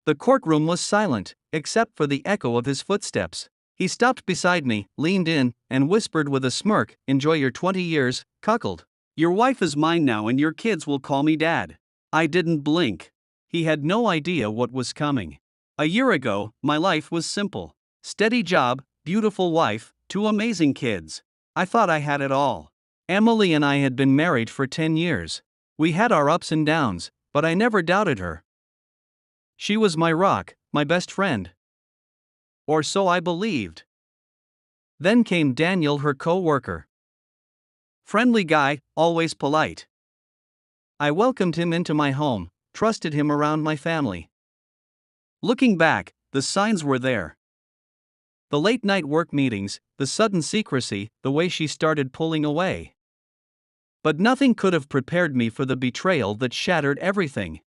The courtroom was silent, except for the echo of his footsteps. He stopped beside me, leaned in, and whispered with a smirk, "Enjoy your 20 years, cuckold. Your wife is mine now and your kids will call me Dad." I didn't blink. He had no idea what was coming. A year ago, my life was simple. Steady job, beautiful wife, 2 amazing kids. I thought I had it all. Emily and I had been married for 10 years. We had our ups and downs, but I never doubted her. She was my rock, my best friend. Or so I believed. Then came Daniel, her co-worker. Friendly guy, always polite. I welcomed him into my home, trusted him around my family. Looking back, the signs were there. The late-night work meetings, the sudden secrecy, the way she started pulling away. But nothing could have prepared me for the betrayal that shattered everything.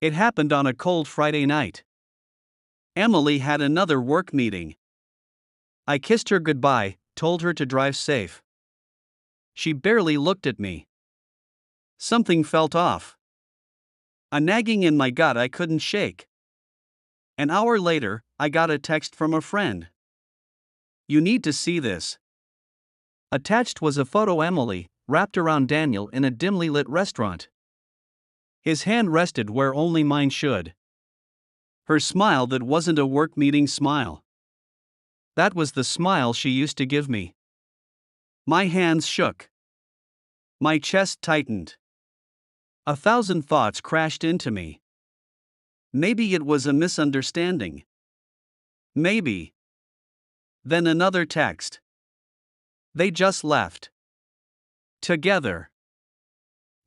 It happened on a cold Friday night. Emily had another work meeting. I kissed her goodbye, told her to drive safe. She barely looked at me. Something felt off. A nagging in my gut I couldn't shake. An hour later, I got a text from a friend. "You need to see this." Attached was a photo Emily, wrapped around Daniel in a dimly lit restaurant. His hand rested where only mine should. Her smile that wasn't a work meeting smile. That was the smile she used to give me. My hands shook. My chest tightened. 1,000 thoughts crashed into me. Maybe it was a misunderstanding. Maybe. Then another text. They just left. Together.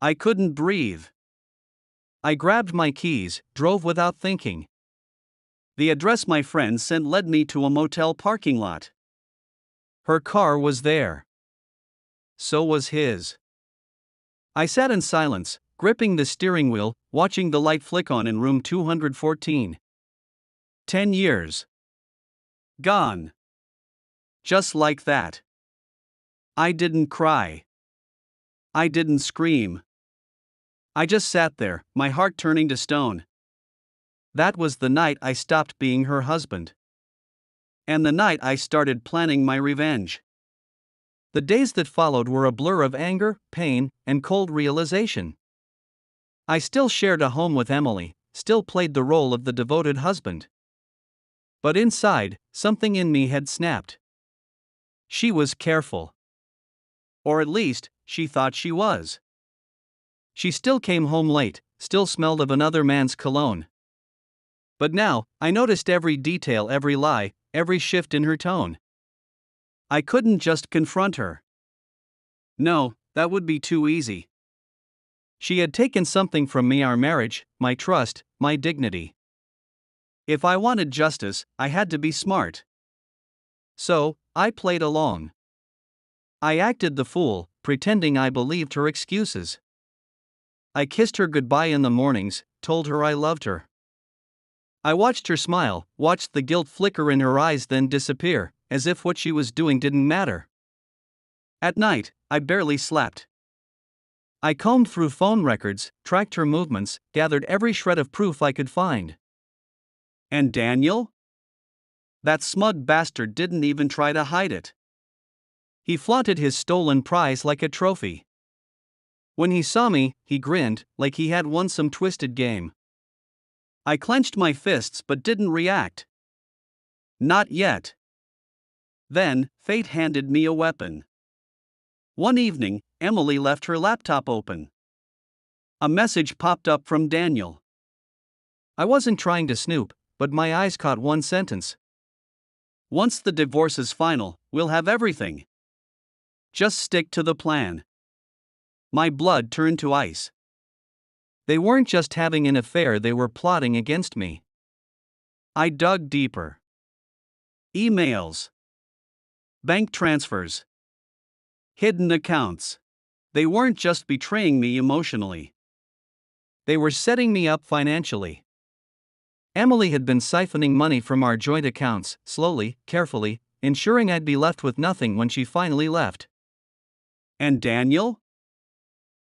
I couldn't breathe. I grabbed my keys, drove without thinking. The address my friend sent led me to a motel parking lot. Her car was there. So was his. I sat in silence, gripping the steering wheel, watching the light flick on in room 214. 10 years. Gone. Just like that. I didn't cry. I didn't scream. I just sat there, my heart turning to stone. That was the night I stopped being her husband. And the night I started planning my revenge. The days that followed were a blur of anger, pain, and cold realization. I still shared a home with Emily, still played the role of the devoted husband. But inside, something in me had snapped. She was careful. Or at least, she thought she was. She still came home late, still smelled of another man's cologne. But now, I noticed every detail, every lie, every shift in her tone. I couldn't just confront her. No, that would be too easy. She had taken something from me: our marriage, my trust, my dignity. If I wanted justice, I had to be smart. So, I played along. I acted the fool, pretending I believed her excuses. I kissed her goodbye in the mornings, told her I loved her. I watched her smile, watched the guilt flicker in her eyes, then disappear, as if what she was doing didn't matter. At night, I barely slept. I combed through phone records, tracked her movements, gathered every shred of proof I could find. And Daniel? That smug bastard didn't even try to hide it. He flaunted his stolen prize like a trophy. When he saw me, he grinned, like he had won some twisted game. I clenched my fists but didn't react. Not yet. Then, fate handed me a weapon. One evening, Emily left her laptop open. A message popped up from Daniel. I wasn't trying to snoop, but my eyes caught one sentence. "Once the divorce is final, we'll have everything. Just stick to the plan." My blood turned to ice. They weren't just having an affair, they were plotting against me. I dug deeper. Emails. Bank transfers. Hidden accounts. They weren't just betraying me emotionally. They were setting me up financially. Emily had been siphoning money from our joint accounts, slowly, carefully, ensuring I'd be left with nothing when she finally left. And Daniel?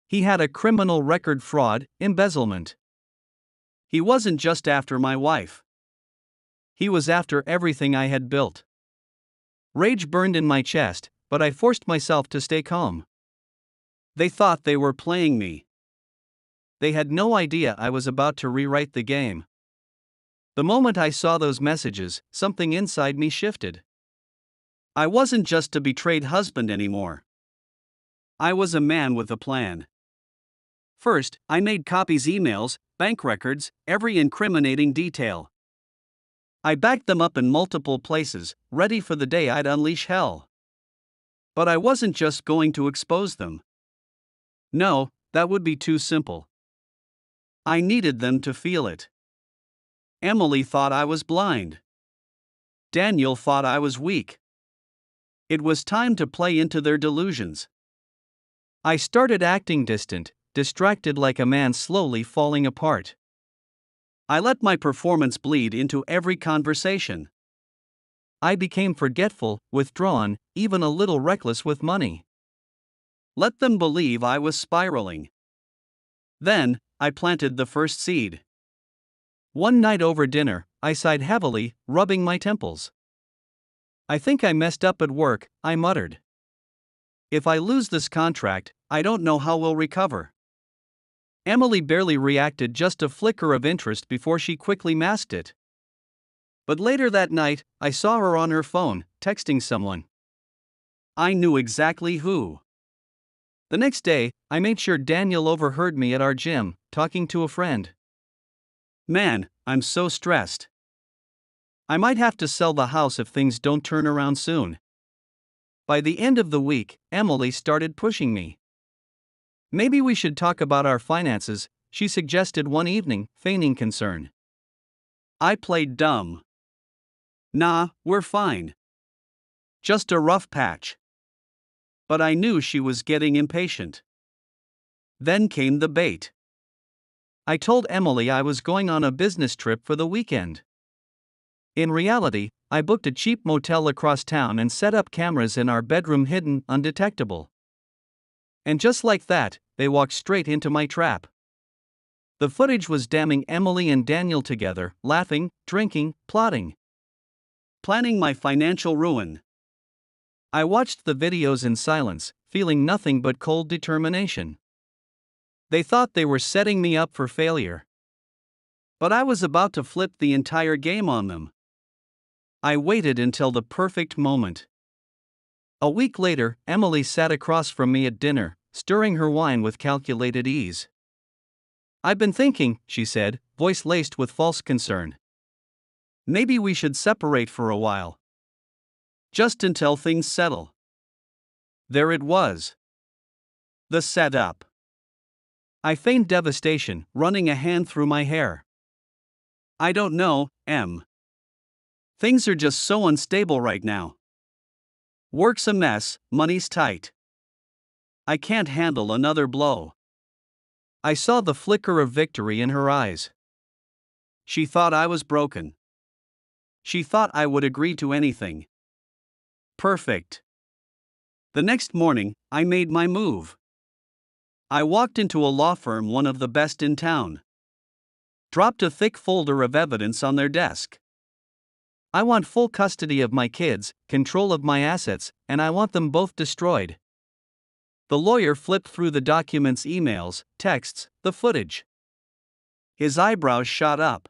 He had a criminal record: fraud, embezzlement. He wasn't just after my wife. He was after everything I had built. Rage burned in my chest, but I forced myself to stay calm. They thought they were playing me. They had no idea I was about to rewrite the game. The moment I saw those messages, something inside me shifted. I wasn't just a betrayed husband anymore. I was a man with a plan. First, I made copies emails, bank records, every incriminating detail. I backed them up in multiple places, ready for the day I'd unleash hell. But I wasn't just going to expose them. No, that would be too simple. I needed them to feel it. Emily thought I was blind. Daniel thought I was weak. It was time to play into their delusions. I started acting distant, distracted like a man slowly falling apart. I let my performance bleed into every conversation. I became forgetful, withdrawn, even a little reckless with money. Let them believe I was spiraling. Then, I planted the first seed. One night over dinner, I sighed heavily, rubbing my temples. I think I messed up at work, I muttered. If I lose this contract, I don't know how we'll recover. Emily barely reacted, just a flicker of interest before she quickly masked it. But later that night, I saw her on her phone, texting someone. I knew exactly who. The next day, I made sure Daniel overheard me at our gym, talking to a friend. Man, I'm so stressed. I might have to sell the house if things don't turn around soon. By the end of the week, Emily started pushing me. Maybe we should talk about our finances, she suggested one evening, feigning concern. I played dumb. Nah, we're fine. Just a rough patch. But I knew she was getting impatient. Then came the bait. I told Emily I was going on a business trip for the weekend. In reality, I booked a cheap motel across town and set up cameras in our bedroom, hidden, undetectable. And just like that, they walked straight into my trap. The footage was damning Emily and Daniel together, laughing, drinking, plotting, planning my financial ruin. I watched the videos in silence, feeling nothing but cold determination. They thought they were setting me up for failure. But I was about to flip the entire game on them. I waited until the perfect moment. A week later, Emily sat across from me at dinner, stirring her wine with calculated ease. I've been thinking, she said, voice laced with false concern. Maybe we should separate for a while. Just until things settle. There it was. The setup. I feigned devastation, running a hand through my hair. I don't know, Em. Things are just so unstable right now. Work's a mess, money's tight. I can't handle another blow. I saw the flicker of victory in her eyes. She thought I was broken. She thought I would agree to anything. Perfect. The next morning, I made my move. I walked into a law firm, one of the best in town. Dropped a thick folder of evidence on their desk. I want full custody of my kids, control of my assets, and I want them both destroyed. The lawyer flipped through the documents, emails, texts, the footage. His eyebrows shot up.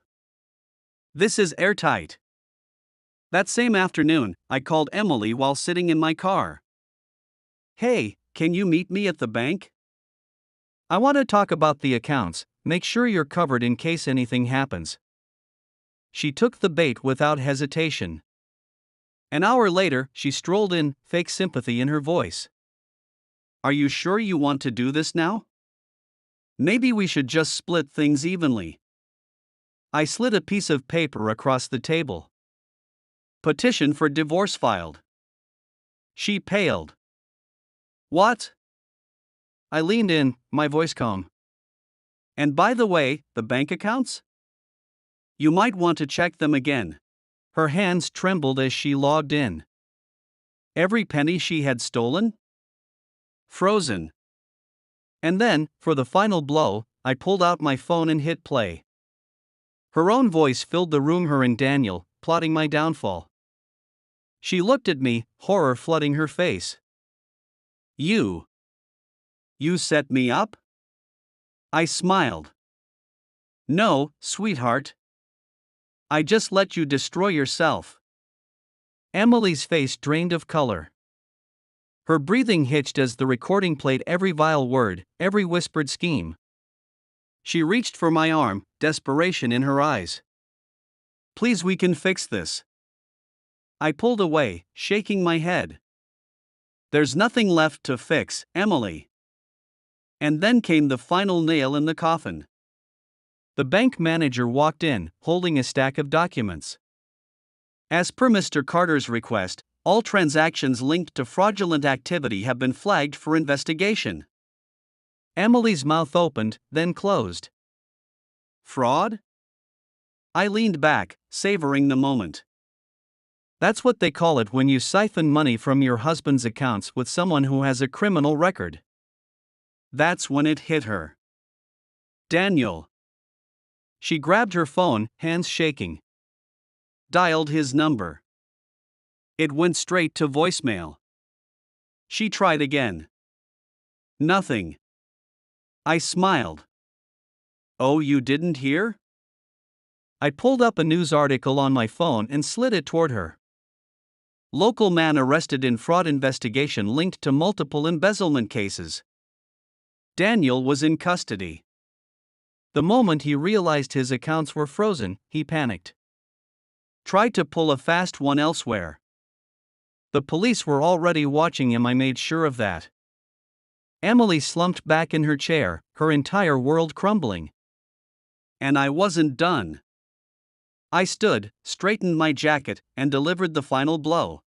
This is airtight. That same afternoon, I called Emily while sitting in my car. Hey, can you meet me at the bank? I want to talk about the accounts, make sure you're covered in case anything happens. She took the bait without hesitation. An hour later, she strolled in, fake sympathy in her voice. Are you sure you want to do this now? Maybe we should just split things evenly. I slid a piece of paper across the table. Petition for divorce filed. She paled. What? I leaned in, my voice calm. And by the way, the bank accounts? You might want to check them again. Her hands trembled as she logged in. Every penny she had stolen? Frozen. And then, for the final blow, I pulled out my phone and hit play. Her own voice filled the room, her and Daniel, plotting my downfall. She looked at me, horror flooding her face. You set me up? I smiled. No, sweetheart. I just let you destroy yourself. Emily's face drained of color. Her breathing hitched as the recording played every vile word, every whispered scheme. She reached for my arm, desperation in her eyes. Please, we can fix this. I pulled away, shaking my head. There's nothing left to fix, Emily. And then came the final nail in the coffin. The bank manager walked in, holding a stack of documents. As per Mr. Carter's request, all transactions linked to fraudulent activity have been flagged for investigation. Emily's mouth opened, then closed. Fraud? I leaned back, savoring the moment. That's what they call it when you siphon money from your husband's accounts with someone who has a criminal record. That's when it hit her. Daniel. She grabbed her phone, hands shaking. Dialed his number. It went straight to voicemail. She tried again. Nothing. I smiled. Oh, you didn't hear? I pulled up a news article on my phone and slid it toward her. Local man arrested in fraud investigation linked to multiple embezzlement cases. Daniel was in custody. The moment he realized his accounts were frozen, he panicked. Tried to pull a fast one elsewhere. The police were already watching him, I made sure of that. Emily slumped back in her chair, her entire world crumbling. And I wasn't done. I stood, straightened my jacket, and delivered the final blow.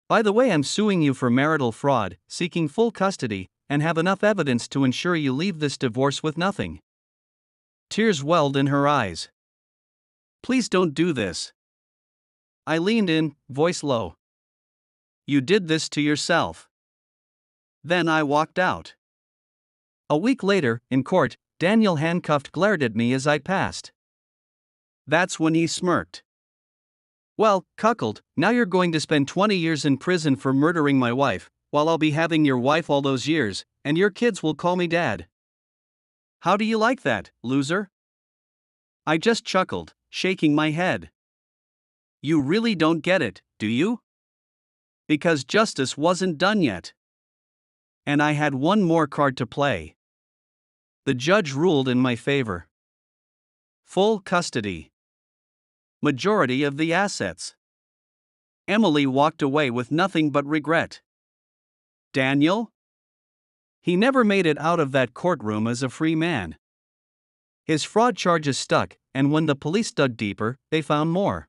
By the way, I'm suing you for marital fraud, seeking full custody, and have enough evidence to ensure you leave this divorce with nothing. Tears welled in her eyes. Please don't do this. I leaned in, voice low. You did this to yourself. Then I walked out. A week later, in court, Daniel, handcuffed, glared at me as I passed. That's when he smirked. Well, cuckold, now you're going to spend 20 years in prison for murdering my wife, while I'll be having your wife all those years, and your kids will call me dad. How do you like that, loser? I just chuckled, shaking my head. You really don't get it, do you? Because justice wasn't done yet. And I had one more card to play. The judge ruled in my favor. Full custody. Majority of the assets. Emily walked away with nothing but regret. Daniel? He never made it out of that courtroom as a free man. His fraud charges stuck, and when the police dug deeper, they found more.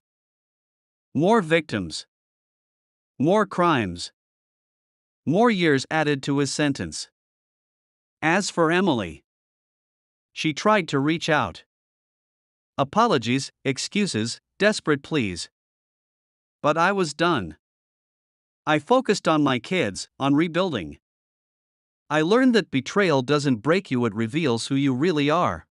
More victims. More crimes. More years added to his sentence. As for Emily, she tried to reach out. Apologies, excuses, desperate pleas. But I was done. I focused on my kids, on rebuilding. I learned that betrayal doesn't break you, it reveals who you really are.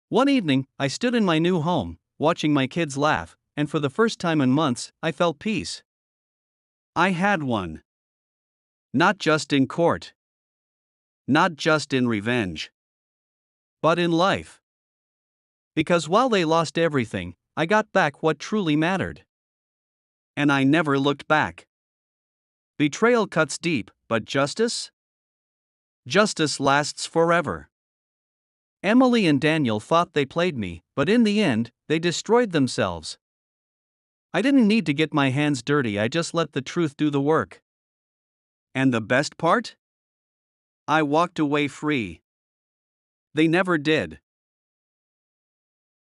One evening, I stood in my new home, watching my kids laugh, and for the first time in months, I felt peace. I had one. Not just in court. Not just in revenge. But in life. Because while they lost everything, I got back what truly mattered. And I never looked back. Betrayal cuts deep, but justice? Justice lasts forever. Emily and Daniel thought they played me, but in the end, they destroyed themselves. I didn't need to get my hands dirty, I just let the truth do the work. And the best part? I walked away free. They never did.